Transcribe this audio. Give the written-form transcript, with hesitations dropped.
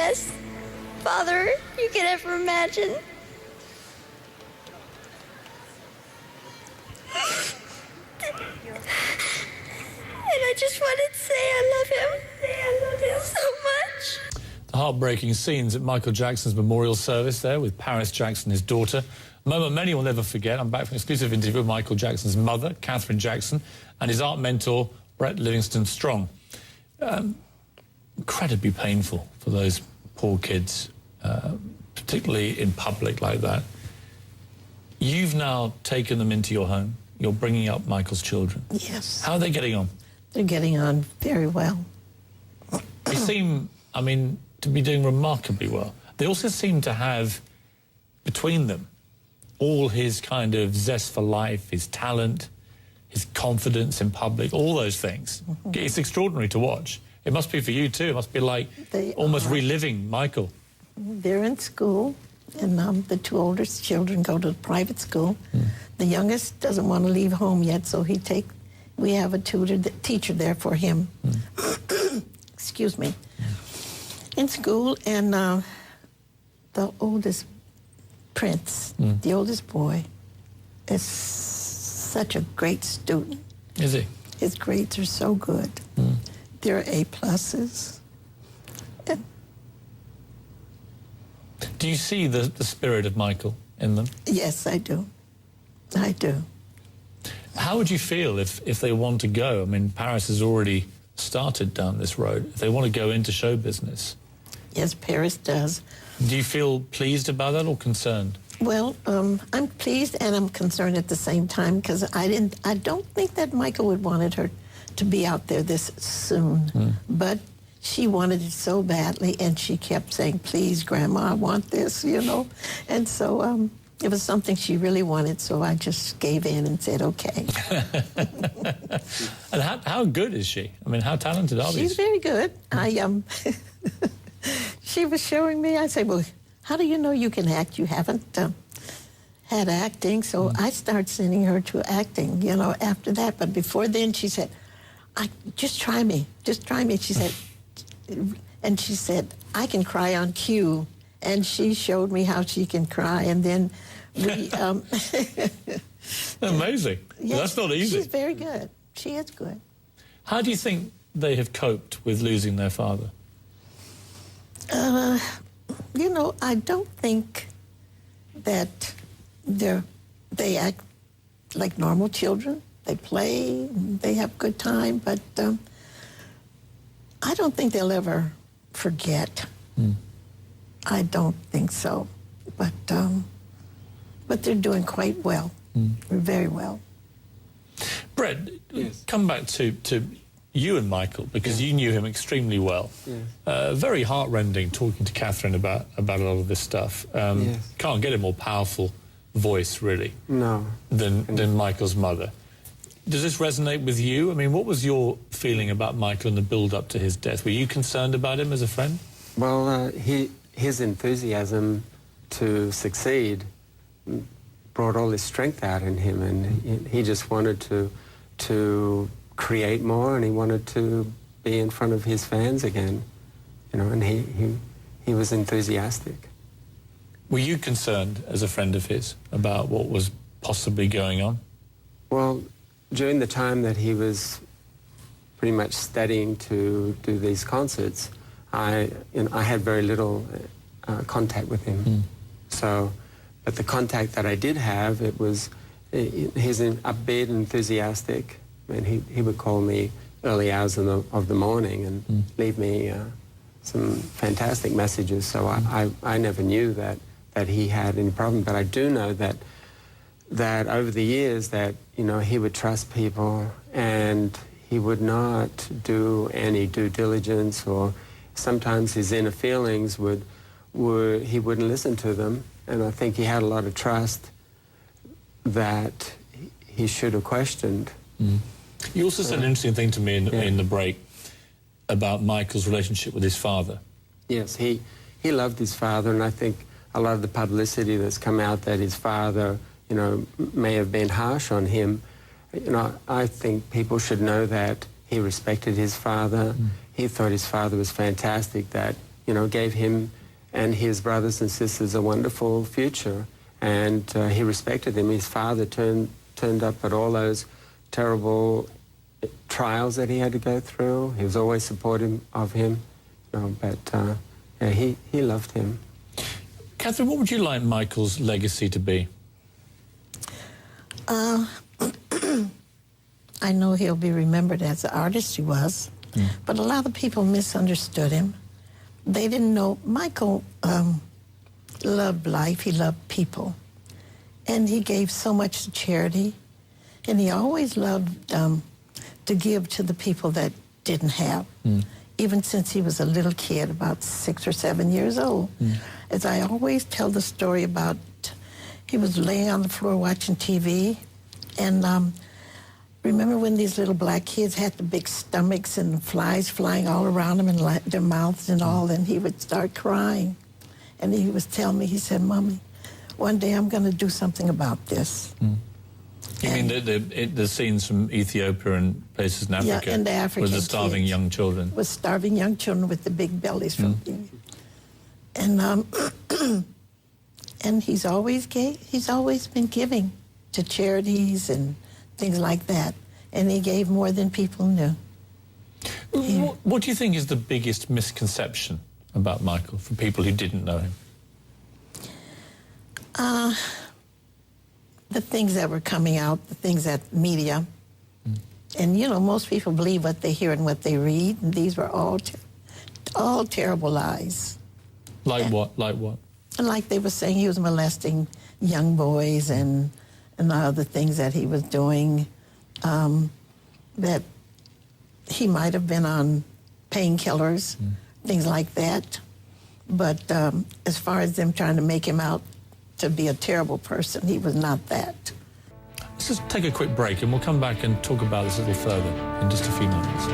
best father you could ever imagine. And I just wanted to say I love him. I love him so much. The heartbreaking scenes at Michael Jackson's memorial service there with Paris Jackson, his daughter. A moment many will never forget. I'm back from an exclusive interview with Michael Jackson's mother, Katherine Jackson, and his art mentor, Brett Livingston Strong. Incredibly painful for those poor kids, particularly in public like that. You've now taken them into your home. You're bringing up Michael's children. Yes. How are they getting on? They're getting on very well. They seem, I mean, to be doing remarkably well. They also seem to have, between them, all his kind of zest for life, his talent, his confidence in public, all those things. Mm-hmm. It's extraordinary to watch. It must be for you too. It must be like almost reliving Michael. They're in school, and the two oldest children go to private school. The youngest doesn't want to leave home yet, so we have a teacher there for him. Excuse me. In school, and the oldest Prince, the oldest boy, is such a great student. Is he? His grades are so good. They're A+. And do you see the spirit of Michael in them? yes, I do. I do. How would you feel if they want to go? I mean, Paris has already started down this road. If they want to go into show business. Yes, Paris does. Do you feel pleased about that or concerned? Well, I'm pleased and I'm concerned at the same time, because I don't think that Michael would wanted her to be out there this soon. But she wanted it so badly, and she kept saying, please, Grandma, I want this, you know. And so it was something she really wanted, so I just gave in and said, okay. And how good is she? I mean, how talented are these? She's very good. She was showing me, I said, well, how do you know you can act? You haven't had acting. So I started sending her to acting, you know, after that. But before then, she said, just try me. Just try me. She said, and she said, I can cry on cue. And she showed me how she can cry. And then we... Amazing. Yes, that's not easy. She's very good. She is good. How do you think they have coped with losing their father? You know, I don't think that they act like normal children. They play, they have good time, but I don't think they'll ever forget. I don't think so. But they're doing quite well, very well. Brett, yes. Come back to you and Michael, because you knew him extremely well. Yes. Very heartrending talking to Katherine about a lot of this stuff. Yes. Can't get a more powerful voice, really, No. than Michael's mother. Does this resonate with you? I mean, what was your feeling about Michael in the build-up to his death? Were you concerned about him as a friend? Well, his enthusiasm to succeed brought all this strength out in him, and he just wanted to create more, and he wanted to be in front of his fans again, you know, and he was enthusiastic. Were you concerned as a friend of his about what was possibly going on? Well, during the time that he was pretty much studying to do these concerts, I had very little contact with him. So, but the contact that I did have, he's upbeat, enthusiastic. I mean, he would call me early hours of the morning and leave me some fantastic messages. So I never knew that he had any problem. But I do know that over the years that, you know, he would trust people and he would not do any due diligence, or sometimes his inner feelings he wouldn't listen to them. And I think he had a lot of trust that he should have questioned. You also said an interesting thing to me in the break about Michael's relationship with his father. Yes, he loved his father, and I think a lot of the publicity that's come out that his father, you know, may have been harsh on him, you know, I think people should know that he respected his father. He thought his father was fantastic, that you know, gave him and his brothers and sisters a wonderful future, and he respected them. His father turned up at all those terrible trials that he had to go through. He was always supportive of him, you know, but yeah, he loved him. Katherine, what would you like Michael's legacy to be? I know he'll be remembered as the artist he was, but a lot of people misunderstood him. They didn't know Michael loved life, he loved people, and he gave so much to charity, and he always loved to give to the people that didn't have, even since he was a little kid, about 6 or 7 years old. As I always tell the story about, he was laying on the floor watching TV, and remember when these little black kids had the big stomachs and flies flying all around them and their mouths and all, and he would start crying. And he was telling me, he said, "Mommy, one day I'm going to do something about this." You mean the scenes from Ethiopia and places in Africa? Yeah, and the African with the starving kids, young children. with starving young children with the big bellies from and and he's always been giving to charities and things like that, and he gave more than people knew. What do you think is the biggest misconception about Michael for people who didn't know him? The things that were coming out, the things that media, and you know, most people believe what they hear and what they read, and these were all terrible lies. Like what? Like what? And like they were saying, he was molesting young boys and other things that he was doing, that he might have been on painkillers, things like that. But as far as them trying to make him out to be a terrible person, he was not that. Let's just take a quick break and we'll come back and talk about this a little further in just a few moments.